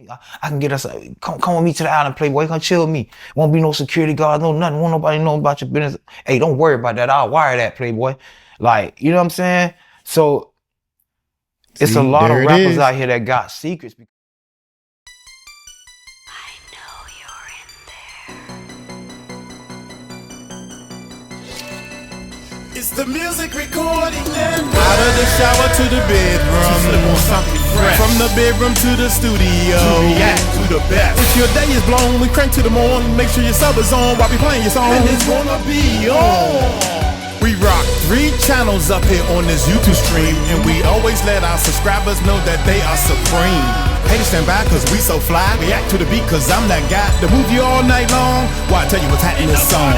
I can get us, come with me to the island, playboy. Come chill with me. Won't be no security guards, no nothing. Won't nobody know about your business. Hey, don't worry about that. I'll wire that, playboy. Like, you know what I'm saying? So it's a lot of rappers out here that got secrets. It's the music recording network. Out of the shower to the bedroom, from the bedroom to the studio, to the best. If your day is blown, we crank to the morning. Make sure your sub is on while we playing your song. And it's gonna be on. We rock 3 channels up here on this YouTube stream, and we always let our subscribers know that they are supreme. Hey, stand by, cause we so fly. React to the beat, cause I'm that guy to move you all night long. Why, I tell you what's happening in this song.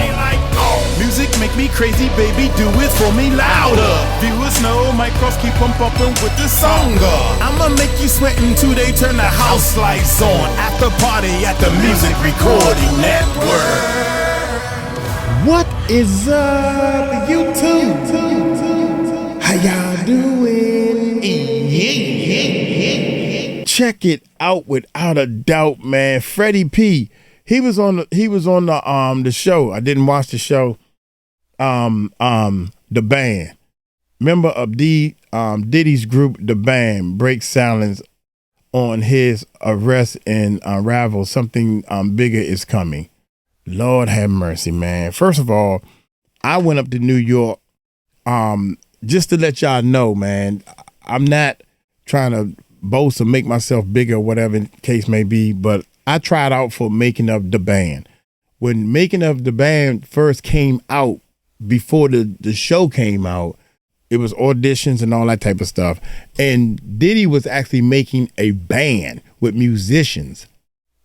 Music make me crazy, baby, do it for me louder. Viewers know my cross keep on bumping with the song. I'ma make you sweat until they turn the house lights on. After party at the Music Recording Network. What is up, YouTube? How y'all doing? Check it out, without a doubt, man. Freddie P. He was on the show. I didn't watch the show. The band. Member of Diddy's group, the band, breaks silence on his arrest and unravel. Something bigger is coming. Lord have mercy, man. First of all, I went up to New York just to let y'all know, man. I'm not trying to boast or make myself bigger or whatever the case may be, but I tried out for Making of the Band. When Making of the Band first came out, before the show came out, it was auditions and all that type of stuff. And Diddy was actually making a band with musicians.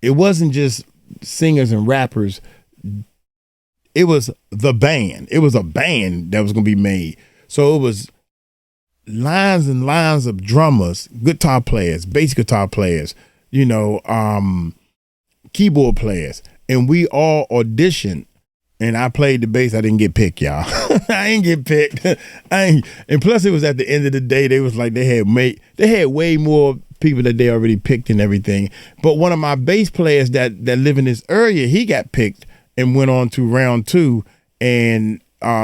It wasn't just singers and rappers. It was the band. It was a band that was going to be made. So it was lines and lines of drummers, guitar players, bass guitar players, keyboard players. And we all auditioned. And I played the bass. I didn't get picked, y'all. I ain't get picked. And plus it was at the end of the day, they was like, they had way more people that they already picked and everything. But one of my bass players that live in this area, he got picked and went on to round 2. And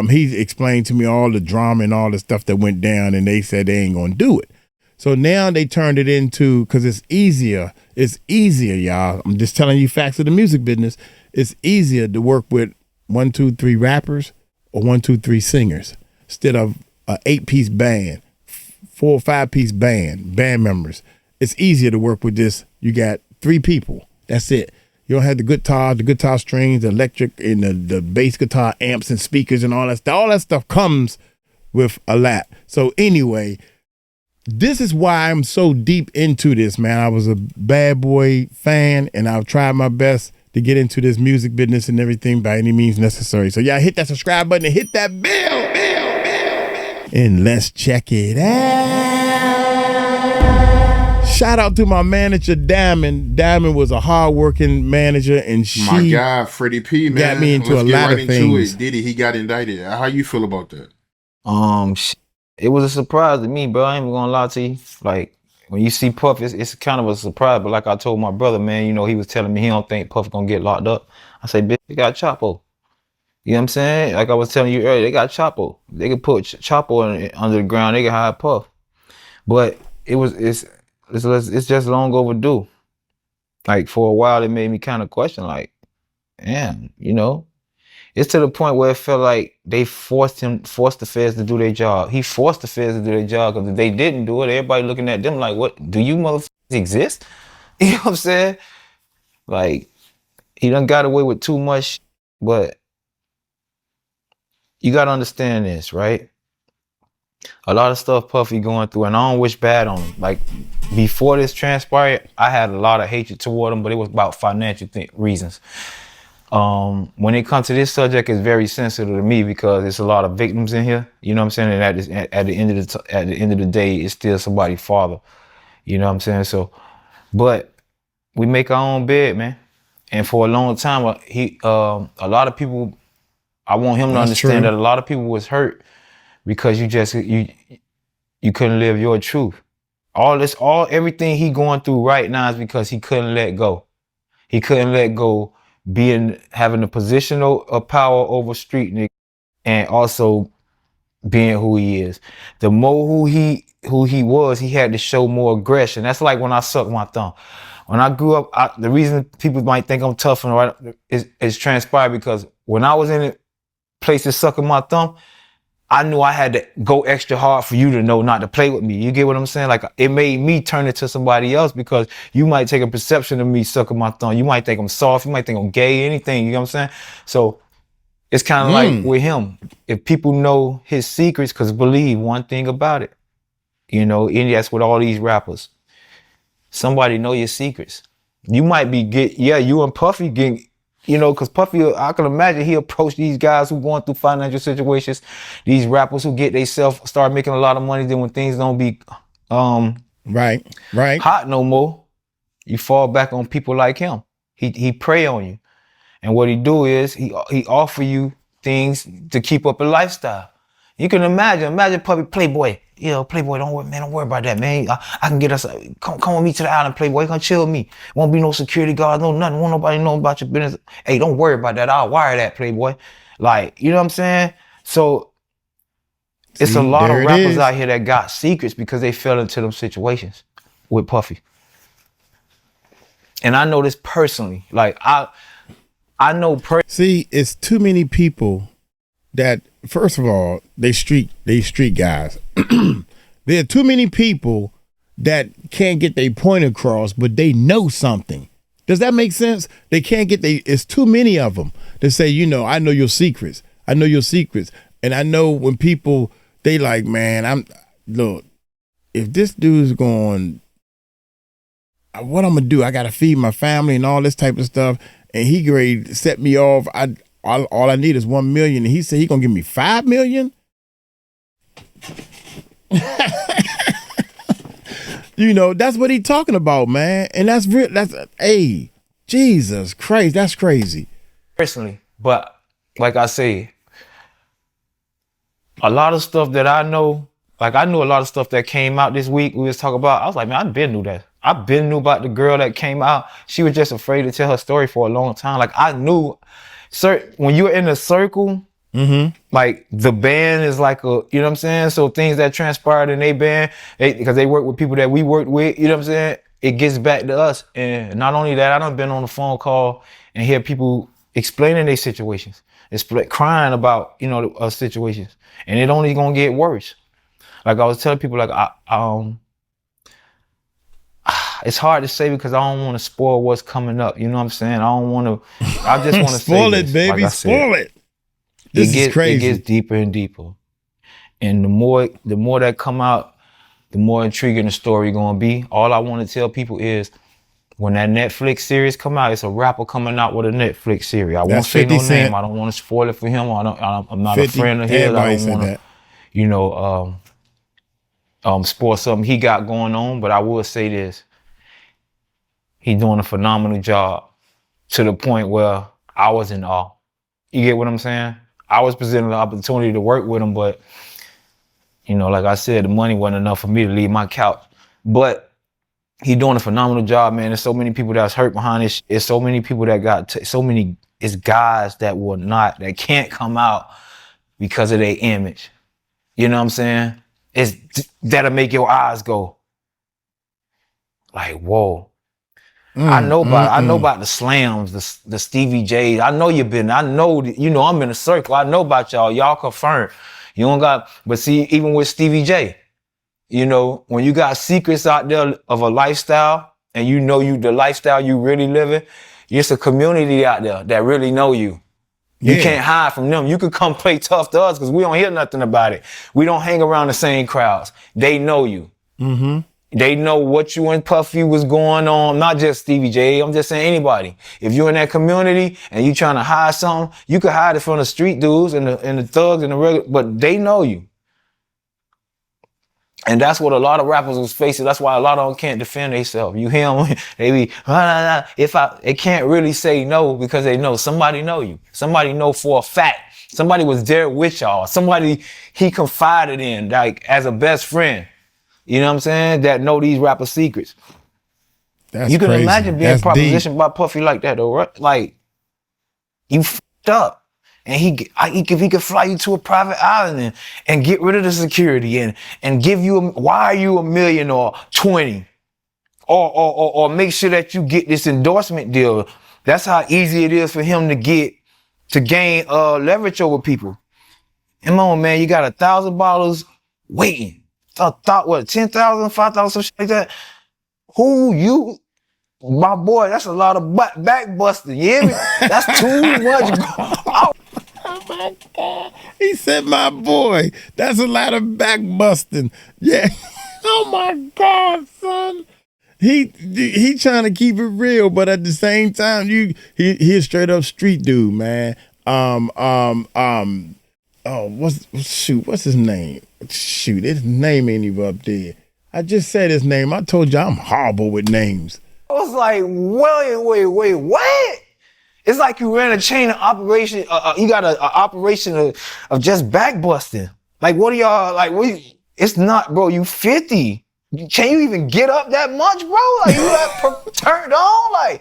he explained to me all the drama and all the stuff that went down, and they said they ain't gonna do it. So now they turned it into, because it's easier, y'all. I'm just telling you facts of the music business. It's easier to work with 1, 2, 3 rappers or 1, 2, 3 singers instead of an 8-piece band, 4 or 5-piece band members. It's easier to work with this. You got 3 people. That's it. You don't have the guitar strings, the electric, and the bass guitar amps and speakers and all that stuff. All that stuff comes with a lot. So anyway, this is why I'm so deep into this, man. I was a Bad Boy fan, and I've tried my best to get into this music business and everything by any means necessary. So y'all hit that subscribe button and hit that bell. And let's check it out. Shout out to my manager, Diamond. Diamond was a hard-working manager, and she, my guy, Freddie P, man, got me into a lot of things. Diddy, he got indicted. How you feel about that? It was a surprise to me, bro. I ain't even gonna lie to you. Like, when you see Puff, it's kind of a surprise. But like I told my brother, man, he was telling me he don't think Puff gonna get locked up. I say, bitch, they got Chapo. You know what I'm saying? Like I was telling you earlier, they got Chapo. They could put Chapo under the ground. They could hide Puff. But it's just long overdue. Like, for a while, it made me kind of question, like, damn, It's to the point where it felt like they forced the feds to do their job. He forced the feds to do their job, because if they didn't do it, everybody looking at them like, what, do you motherfuckers exist? You know what I'm saying? Like, he done got away with too much, but you got to understand this, right? A lot of stuff Puffy going through, and I don't wish bad on him. Like, before this transpired, I had a lot of hatred toward him, but it was about financial reasons. When it comes to this subject, it's very sensitive to me because it's a lot of victims in here. You know what I'm saying? And at the end of the day, it's still somebody's father. You know what I'm saying? So, but we make our own bed, man. And for a long time, a lot of people, I want him to understand that a lot of people was hurt because you couldn't live your truth. Everything he going through right now is because he couldn't let go. He couldn't let go having a position of power over street niggas and also being who he is. The more who he was, he had to show more aggression. That's like when I sucked my thumb. When I grew up, the reason people might think I'm tough and is transpired because when I was in a place sucking my thumb, I knew I had to go extra hard for you to know not to play with me. You get what I'm saying? Like, it made me turn it to somebody else because you might take a perception of me sucking my thumb. You might think I'm soft. You might think I'm gay, anything. You know what I'm saying? So it's kind of like with him. If people know his secrets, because believe one thing about it, you know, and that's with all these rappers. Somebody know your secrets. You might be you and Puffy getting, you know, because Puffy, I can imagine he approached these guys who going through financial situations, these rappers who get themselves start making a lot of money, then when things don't be hot no more, you fall back on people like him. He prey on you. And what he do is he offer you things to keep up a lifestyle. You can imagine Puffy, Playboy. You know, Playboy, don't worry about that, man. I can get us, come with me to the island, Playboy. You can chill with me. Won't be no security guard, no nothing. Won't nobody know about your business. Hey, don't worry about that. I'll wire that, Playboy. Like, you know what I'm saying? So it's a lot of rappers out here that got secrets because they fell into them situations with Puffy. And I know this personally. Like, I know See, it's too many people that, first of all, they street guys. There are too many people that can't get their point across, but they know something. Does that make sense? They can't get it's too many of them to say, you know, I know your secrets. I know your secrets. And I know when people, they like, man, look, if this dude's going, what I'm going to do? I got to feed my family and all this type of stuff. And he ready to set me off. All I need is 1 million. And he said he gonna give me 5 million. You know, that's what he talking about, man. And that's real. Hey, Jesus Christ, that's crazy. Personally, but like I say, a lot of stuff that I know, like I knew a lot of stuff that came out this week. We was talking about. I was like, man, I knew that. I knew about the girl that came out. She was just afraid to tell her story for a long time. Like I knew. When you're in a circle, like the band is like you know what I'm saying? So things that transpired in their band, because they work with people that we worked with, you know what I'm saying? It gets back to us. And not only that, I done been on the phone call and hear people explaining their situations. It's crying about, you know, situations. And it only gonna get worse. Like I was telling people, like, it's hard to say because I don't want to spoil what's coming up. You know what I'm saying? I just want to spoil it, baby. Like spoil it. This is crazy. It gets deeper and deeper. And the more that come out, the more intriguing the story gonna be. All I want to tell people is when that Netflix series come out, it's a rapper coming out with a Netflix series. I won't say no name. I don't want to spoil it for him. I'm not a friend of his. I don't want to, you know, spoil something he got going on. But I will say this. He's doing a phenomenal job to the point where I was in awe. You get what I'm saying? I was presented the opportunity to work with him, but, you know, like I said, the money wasn't enough for me to leave my couch. But he's doing a phenomenal job, man. There's so many people that's hurt behind this. There's so many people that got, it's guys that can't come out because of their image. You know what I'm saying? That'll make your eyes go like, whoa. I know about the slams, the Stevie J's. I know I'm in a circle. I know about y'all. Y'all confirmed. You don't got, but see, even with Stevie J, you know, when you got secrets out there of a lifestyle and you know the lifestyle you really living, it's a community out there that really know you. You can't hide from them. You can come play tough to us because we don't hear nothing about it. We don't hang around the same crowds. They know you. Mm-hmm. They know what you and Puffy was going on, not just Stevie J. I'm just saying anybody. If you're in that community and you trying to hide something, you can hide it from the street dudes and the thugs and the regular, but they know you. And that's what a lot of rappers was facing. That's why a lot of them can't defend themselves. You hear them, they be, they can't really say no because they know somebody know you. Somebody know for a fact. Somebody was there with y'all. Somebody he confided in, like as a best friend. You know what I'm saying? That know these rapper secrets. That's you can crazy. imagine being That's propositioned deep. by Puffy like that, though, right? Like, you f***ed up. And he could fly you to a private island and get rid of the security and give you wire you $1 million or 20. Or make sure that you get this endorsement deal. That's how easy it is for him to gain leverage over people. Come on, man, you got 1,000 bottles waiting. Thought what, 10,000, 5,000, some shit like that. My boy, that's a lot of back busting. You hear me? That's too much. Oh my God. He said, my boy, that's a lot of back busting. Yeah. Oh my God, son. He trying to keep it real, but at the same time, he a straight up street dude, man. What's his name? Shoot, his name ain't even up there. I just said his name. I told you I'm horrible with names. I was like, wait, what? It's like you ran a chain of operation. You got an operation of just back busting. Like, what are y'all like? It's not, bro. You 50. Can you even get up that much, bro? Like, you that turned on? Like,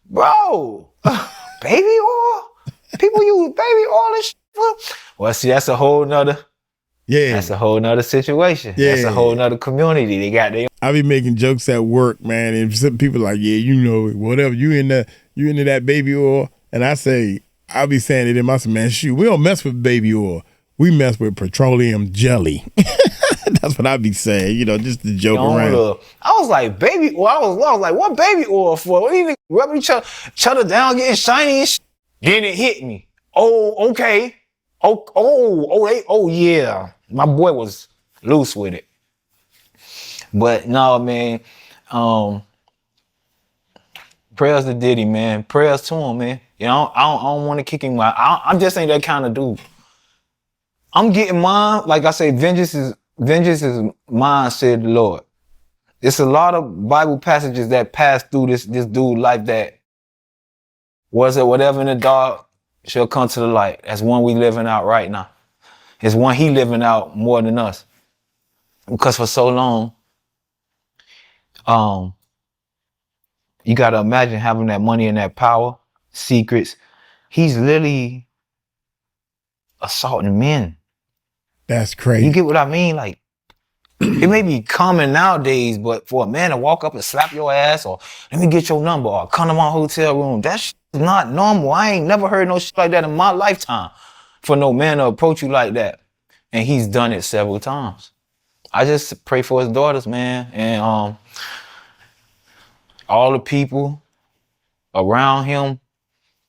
bro, baby oil? People use baby oil and shit. Well, see, that's a whole nother. Yeah. That's a whole nother situation. Yeah. That's a whole nother community. They got their. I be making jokes at work, man, and some people like, yeah, you know, whatever, you into that baby oil, and I be saying it in my man, shoot, we don't mess with baby oil, we mess with petroleum jelly. That's what I be saying, you know, just to joke around. I was like, baby oil. I was like, what baby oil for? What do you think? Rubbing each other down, getting shiny and shit. Then it hit me. Oh, okay. Oh, yeah. My boy was loose with it. But no, man. Prayers to Diddy, man. Prayers to him, man. You know, I don't want to kick him out. I just ain't that kind of dude. I'm getting mine. Like I say, vengeance is mine, said the Lord. It's a lot of Bible passages that pass through this dude's life that was it whatever in the dark shall come to the light. That's one we living out right now. It's one he living out more than us. Because for so long, you got to imagine having that money and that power, secrets. He's literally assaulting men. That's crazy. You get what I mean? Like, it may be common nowadays, but for a man to walk up and slap your ass or let me get your number or come to my hotel room, that's not normal. I ain't never heard no shit like that in my lifetime for no man to approach you like that. And he's done it several times. I just pray for his daughters, man. And all the people around him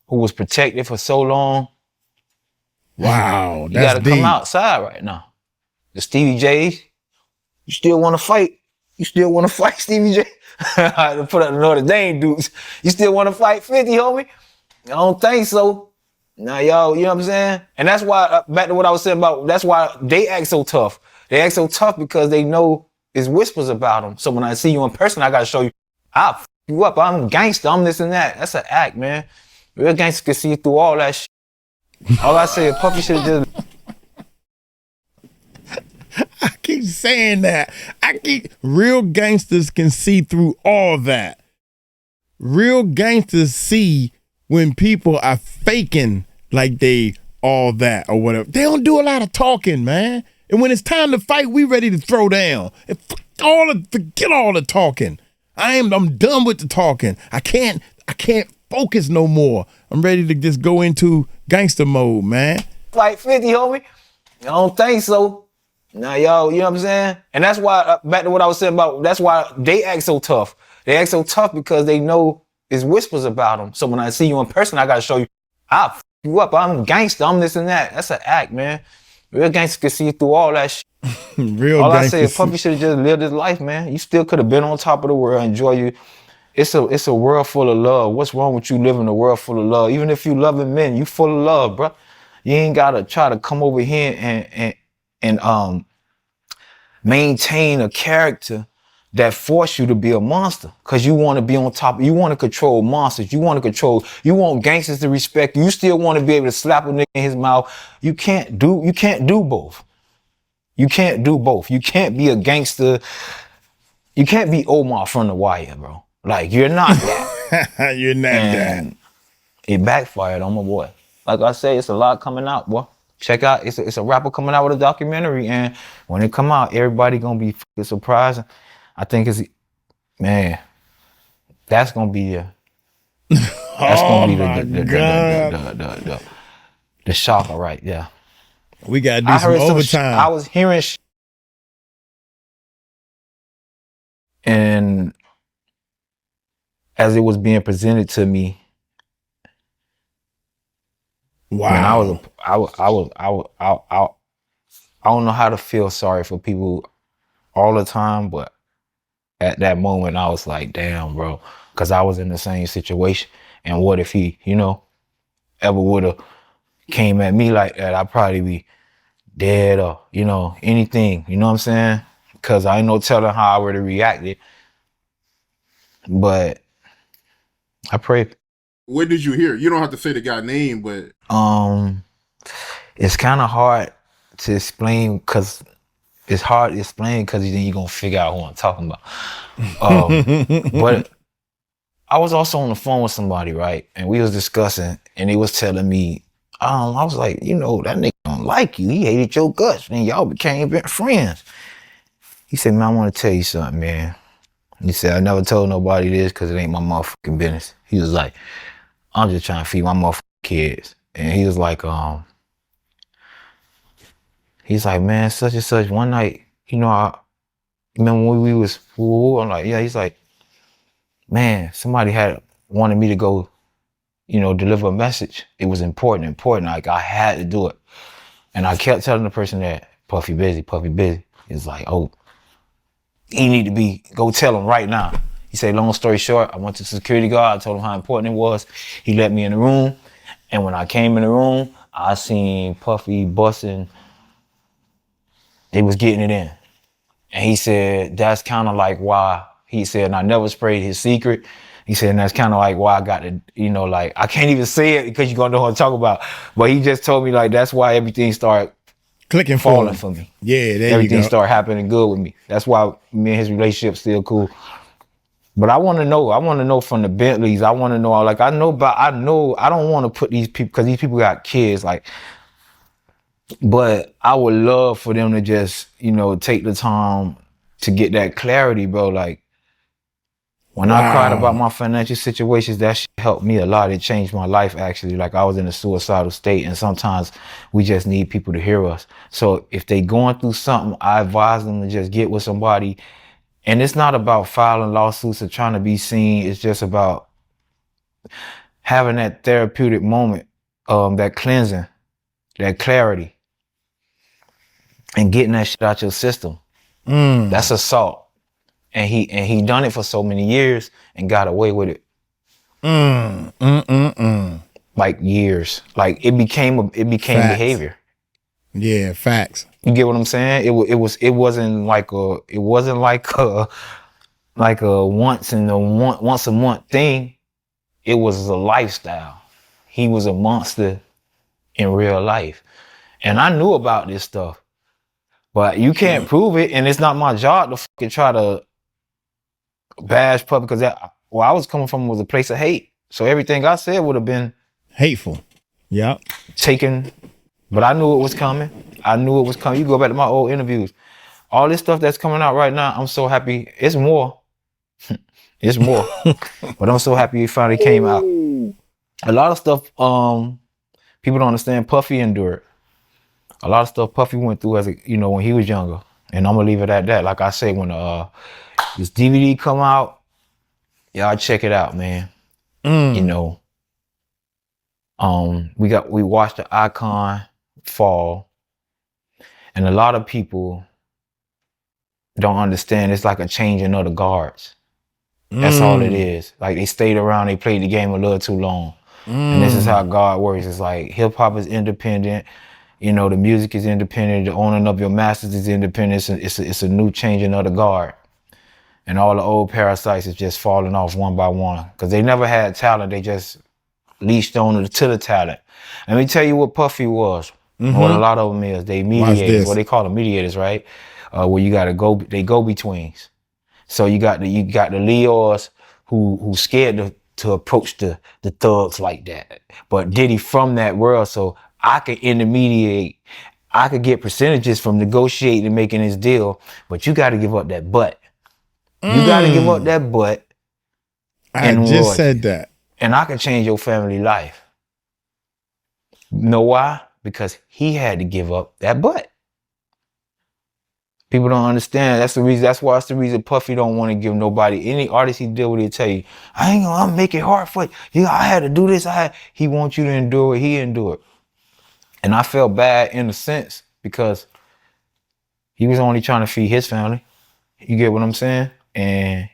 who was protected for so long. Wow, you gotta come outside right now. The Stevie J's, you still want to fight? You still want to fight Stevie J? I had to put up the Notre Dame dudes. You still want to fight 50, homie? I don't think so. Now, y'all, you know what I'm saying? And that's why, back to what I was saying about, that's why they act so tough. They act so tough because they know it's whispers about them. So when I see you in person, I got to show you, I'll f you up. I'm gangster. I'm this and that. That's an act, man. Real gangster can see through all that shit. All I say is Puffy should just... I keep saying that. Real gangsters can see through all that. Real gangsters see when people are faking like they all that or whatever. They don't do a lot of talking, man. And when it's time to fight, we ready to throw down. And forget all the talking. I'm done with the talking. I can't focus no more. I'm ready to just go into gangster mode, man. Fight 50, homie? I don't think so. Now, y'all, you know what I'm saying? And that's why, back to what I was saying about, that's why they act so tough. They act so tough because they know it's whispers about them. So when I see you in person, I got to show you, I'll f you up. I'm gangster. I'm this and that. That's an act, man. Real gangster can see through all that shit. All I say is Puffy should have just lived his life, man. You still could have been on top of the world, enjoy you. It's a world full of love. What's wrong with you living a world full of love? Even if you loving men, you full of love, bro. You ain't got to try to come over here and maintain a character that force you to be a monster because you want to be on top. You want to control monsters. You want gangsters to respect you. You still want to be able to slap a nigga in his mouth. You can't do both. You can't do both. You can't be a gangster. You can't be Omar from The Wire, bro. Like, you're not that. You're not and that. It backfired on my boy. Like I say, it's a lot coming out, boy. Check out, it's a rapper coming out with a documentary, and when it come out, everybody gonna be fucking surprised. I think man, that's gonna be the shocker, right? Yeah. We gotta do some overtime. I was hearing and as it was being presented to me, wow. Man, I don't know how to feel sorry for people all the time, but at that moment I was like, damn, bro, because I was in the same situation. And what if he, ever would have came at me like that? I'd probably be dead or, anything, you know what I'm saying? Because I ain't no telling how I would have reacted. But I pray. Where did you hear? You don't have to say the guy's name, but it's kind of hard to explain because then you're gonna figure out who I'm talking about. But I was also on the phone with somebody, right? And we was discussing, and he was telling me, I was like, that nigga don't like you. He hated your guts, and y'all became friends. He said, man, I want to tell you something, man. He said, I never told nobody this because it ain't my motherfucking business. He was like, I'm just trying to feed my motherfucking kids. And he was like, he's like, man, such and such, one night, I remember when we was, I'm like, yeah, he's like, man, somebody wanted me to go, deliver a message. It was important. Like, I had to do it. And I kept telling the person that, Puffy busy. He's like, oh, he need to go tell him right now. He said, long story short, I went to the security guard. I told him how important it was. He let me in the room. And when I came in the room, I seen Puffy busting. They was getting it in. And he said, that's kind of like why, he said, and I never sprayed his secret. He said, and that's kind of like why I got to, like, I can't even say it because you're going to know what I'm talking about. But he just told me, like, that's why everything started clicking, falling for me. Yeah, there everything you go. Started happening good with me. That's why me and his relationship still cool. But I want to know from the Bentleys. I want to know, like, I don't want to put these people, because these people got kids, like, but I would love for them to just, take the time to get that clarity, bro. Like, when I cried about my financial situations, that shit helped me a lot. It changed my life, actually. Like, I was in a suicidal state, and sometimes we just need people to hear us. So if they going through something, I advise them to just get with somebody. And it's not about filing lawsuits or trying to be seen. It's just about having that therapeutic moment, that cleansing, that clarity, and getting that shit out your system. That's assault. And he done it for so many years and got away with it. Like years. Like it became behavior. Yeah, facts. You get what I'm saying? It wasn't like a once a month thing. It was a lifestyle. He was a monster in real life. And I knew about this stuff. But you can't prove it, and it's not my job to fucking try to bash Puffy, because where I was coming from was a place of hate. So everything I said would have been hateful. Yeah. Taken. But I knew it was coming. You go back to my old interviews. All this stuff that's coming out right now, I'm so happy. It's more. It's more. But I'm so happy it finally came out. A lot of stuff people don't understand Puffy endured. A lot of stuff Puffy went through as when he was younger. And I'm gonna leave it at that. Like I say, when this DVD come out, y'all check it out, man. We watched the icon fall, and a lot of people don't understand. It's like a changing of the guards. That's all it is. Like, they stayed around, they played the game a little too long. And this is how God works. It's like hip hop is independent. The music is independent. The owning of your masters is independent. It's a new changing of the guard. And all the old parasites is just falling off one by one. Because they never had talent. They just leashed on to the talent. Let me tell you what Puffy was. What a lot of them is, they mediators, what they call them mediators, right? Where you gotta go, they go betweens. So you got the Leos who scared to approach the thugs like that. But Diddy from that world, so I could intermediate, I could get percentages from negotiating and making this deal, but you gotta give up that butt. You gotta give up that butt. I just said that. And I can change your family life. You know why? Because he had to give up that butt. People don't understand. That's the reason. That's why it's the reason Puffy don't want to give nobody, any artist he deal with, he'll tell you, I'm making it hard for you. I had to do this. He wants you to endure it. He endured. And I felt bad in a sense because he was only trying to feed his family. You get what I'm saying? And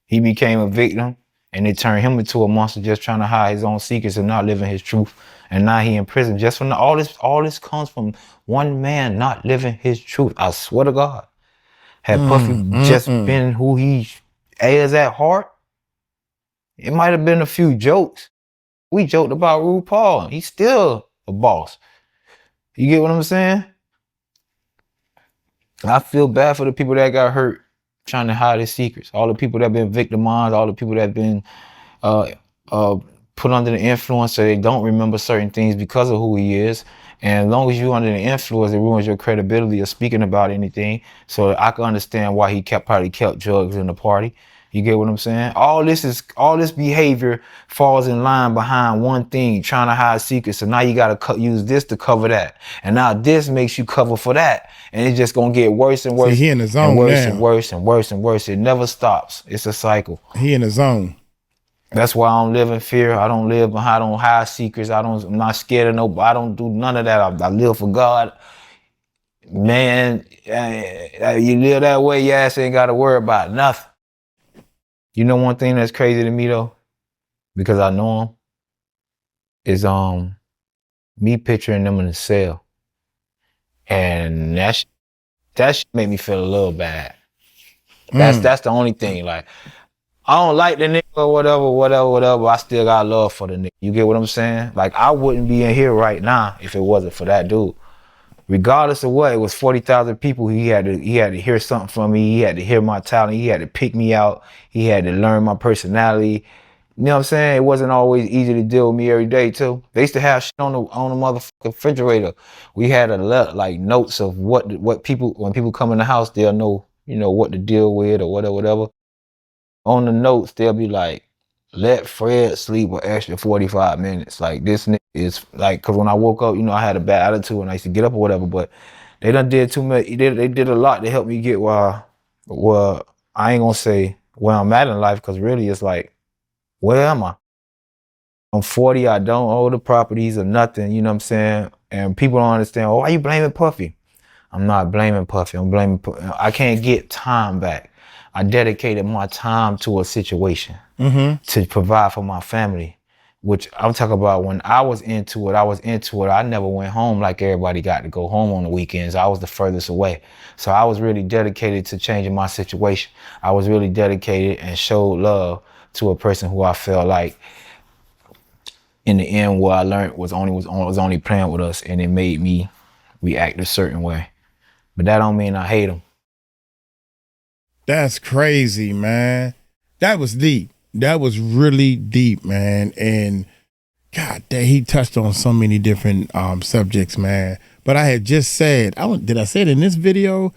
he became a victim, and it turned him into a monster just trying to hide his own secrets and not living his truth. And now he in prison just from all this comes from one man not living his truth. I swear to God. Had Puffy just been who he is at heart, it might have been a few jokes. We joked about RuPaul. He's still a boss. You get what I'm saying? I feel bad for the people that got hurt trying to hide his secrets. All the people that been victimized, all the people that been put under the influence so they don't remember certain things because of who he is. And as long as you're under the influence, it ruins your credibility of speaking about anything. So I can understand why he probably kept drugs in the party. You get what I'm saying? All this behavior falls in line behind one thing, trying to hide secrets. So now you got to use this to cover that. And now this makes you cover for that. And it's just going to get worse and worse. See, he in the zone and worse now. and worse and worse and worse. It never stops. It's a cycle. He in the zone. That's why I don't live in fear. I don't live behind, I don't hide secrets. I'm not scared of nobody. I don't do none of that. I live for God. Man, you live that way, your ass ain't got to worry about nothing. You know one thing that's crazy to me though, because I know him, is me picturing them in the cell. And that made me feel a little bad. That's the only thing. Like, I don't like the nigga or whatever. I still got love for the nigga. You get what I'm saying? Like, I wouldn't be in here right now if it wasn't for that dude. Regardless of what, it was 40,000 people. He had to hear something from me. He had to hear my talent. He had to pick me out. He had to learn my personality. You know what I'm saying? It wasn't always easy to deal with me every day too. They used to have shit on the motherfucking refrigerator. We had like notes of what people, when people come in the house, they'll know, you know, what to deal with or whatever. On the notes, they'll be like, let Fred sleep an extra 45 minutes. Like, this nigga is like, cause when I woke up, you know, I had a bad attitude and I used to get up or whatever, but they done did too much. They did a lot to help me get where I ain't gonna say where I'm at in life, cause really it's like, where am I? I'm 40, I don't own the properties or nothing, you know what I'm saying? And people don't understand, why you blaming Puffy? I'm not blaming Puffy, I can't get time back. I dedicated my time to a situation to provide for my family, which I'm talking about when I was into it. I never went home like everybody got to go home on the weekends. I was the furthest away. So I was really dedicated to changing my situation. I was really dedicated and showed love to a person who I felt like in the end what I learned was only playing with us, and it made me react a certain way. But that don't mean I hate him. That's crazy, man. That was deep. That was really deep, man. And God, he touched on so many different subjects, man. But I had just said, did I say it in this video,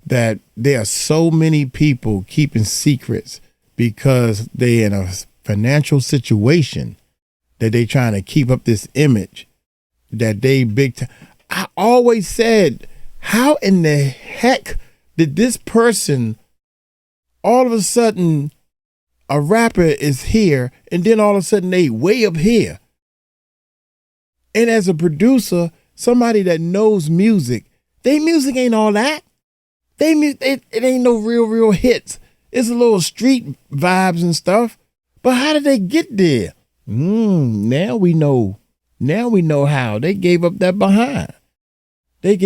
that there are so many people keeping secrets because they're in a financial situation that they trying to keep up this image that they big time. I always said, how in the heck did this person all of a sudden, a rapper is here, and then all of a sudden they way up here. And as a producer, somebody that knows music, they music ain't all that. It ain't no real hits. It's a little street vibes and stuff. But how did they get there? Now we know. Now we know how. They gave up that behind. They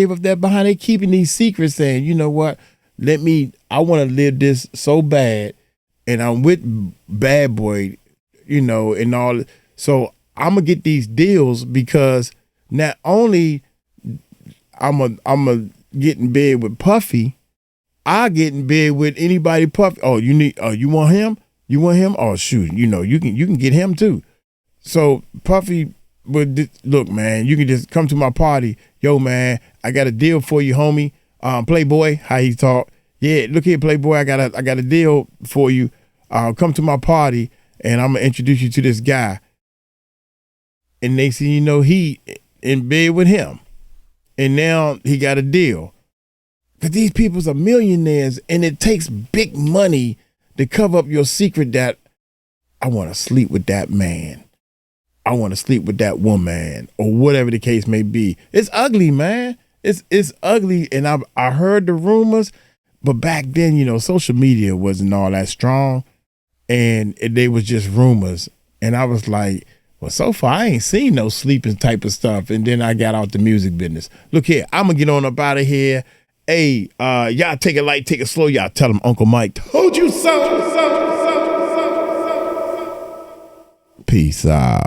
keeping these secrets, saying, you know what? I want to live this so bad, and I'm with Bad Boy, you know, and all. So I'm going to get these deals because not only I'm a get in bed with Puffy, I get in bed with anybody Puffy. Oh, you want him? You want him? Oh shoot, you can get him too. So Puffy would look, man, you can just come to my party. Yo, man, I got a deal for you, homie. Playboy, how he talk. Yeah, look here, Playboy, I got a deal for you. Come to my party and I'm gonna introduce you to this guy. And next thing you know, he in bed with him. And now he got a deal. Because these people's are millionaires and it takes big money to cover up your secret that I want to sleep with that man. I want to sleep with that woman or whatever the case may be. It's ugly, man. It's ugly. And I heard the rumors, but back then, social media wasn't all that strong and they was just rumors. And I was like, well, so far I ain't seen no sleeping type of stuff. And then I got out the music business. Look here, I'm going to get on up out of here. Hey, y'all take it light, take it slow. Y'all tell him Uncle Mike told you so. Peace out.